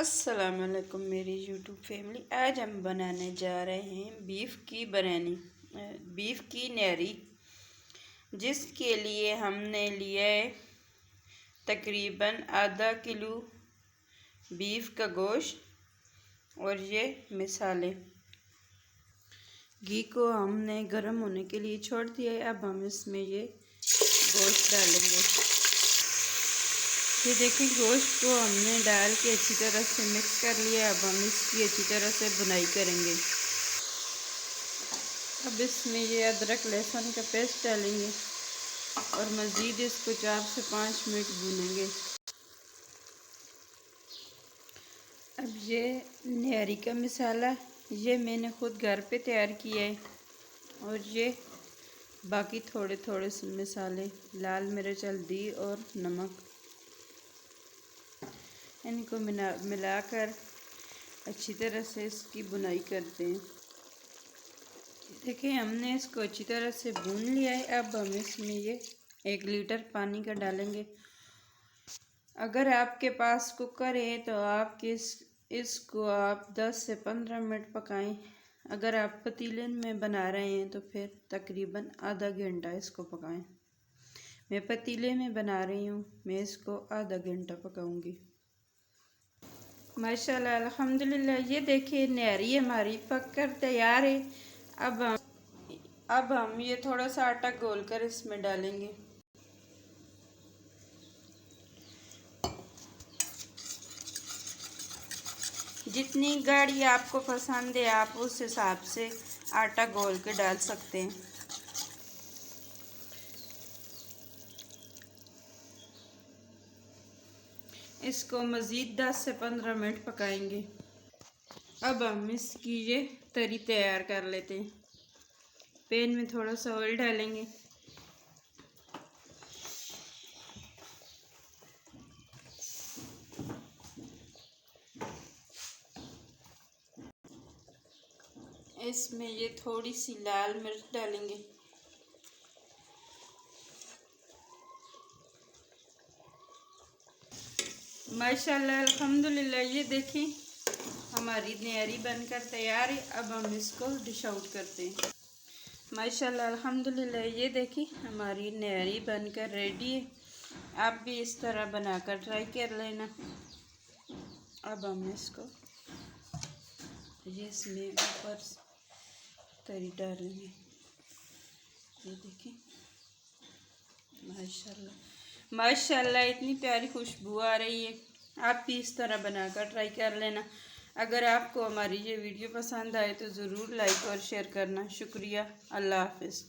अस्सलाम वालेकुम मेरी यूट्यूब फैमिली। आज हम बनाने जा रहे हैं बीफ की बिरयानी, बीफ की नहरी, जिसके लिए हमने लिया है तकरीबन आधा किलो बीफ का गोश्त और ये मसाले। घी को हमने गर्म होने के लिए छोड़ दिया है। अब हम इसमें ये गोश्त डालेंगे। ये देखिए, गोश्त को हमने डाल के अच्छी तरह से मिक्स कर लिया। अब हम इसकी अच्छी तरह से भुनाई करेंगे। अब इसमें ये अदरक लहसुन का पेस्ट डालेंगे और मज़ीद इसको 4 से 5 मिनट भूनेंगे। अब ये नहरी का मसाला ये मैंने ख़ुद घर पे तैयार किया है, और ये बाकी थोड़े थोड़े से मसाले, लाल मिर्च, हल्दी और नमक, इनको मिलाकर अच्छी तरह से इसकी बुनाई करते हैं। देखिए, हमने इसको अच्छी तरह से भून लिया है। अब हम इसमें ये 1 लीटर पानी का डालेंगे। अगर आपके पास कुकर है तो आप इसको आप 10 से 15 मिनट पकाएं। अगर आप पतीले में बना रहे हैं तो फिर तकरीबन आधा घंटा इसको पकाएं। मैं पतीले में बना रही हूँ, मैं इसको आधा घंटा पकाऊंगी। माशाल्लाह, अल्हम्दुलिल्लाह। ये देखिए, नहरी हमारी पककर तैयार है। अब हम ये थोड़ा सा आटा घोल कर इसमें डालेंगे। जितनी गाढ़ी आपको पसंद है आप उस हिसाब से आटा घोल के डाल सकते हैं। इसको मज़ीद 10 से 15 मिनट पकाएंगे। अब हम इसकी ये तरी तैयार कर लेते हैं। पैन में थोड़ा सा ऑयल डालेंगे। इसमें ये थोड़ी सी लाल मिर्च डालेंगे। माशाल्लाह, अल्हम्दुलिल्लाह। ये देखें, हमारी नहरी बनकर तैयार है। अब हम इसको डिश आउट करते हैं। माशाल्लाह, अल्हम्दुलिल्लाह। ये देखिए, हमारी नहरी बनकर रेडी है। आप भी इस तरह बनाकर ट्राई कर लेना। अब हम इसको इसमें ऊपर तरी डालेंगे। ये देखिए, माशाल्लाह माशाल्लाह, इतनी प्यारी खुशबू आ रही है। आप भी इस तरह बनाकर ट्राई कर लेना। अगर आपको हमारी ये वीडियो पसंद आए तो ज़रूर लाइक और शेयर करना। शुक्रिया। अल्लाह हाफ़िज़।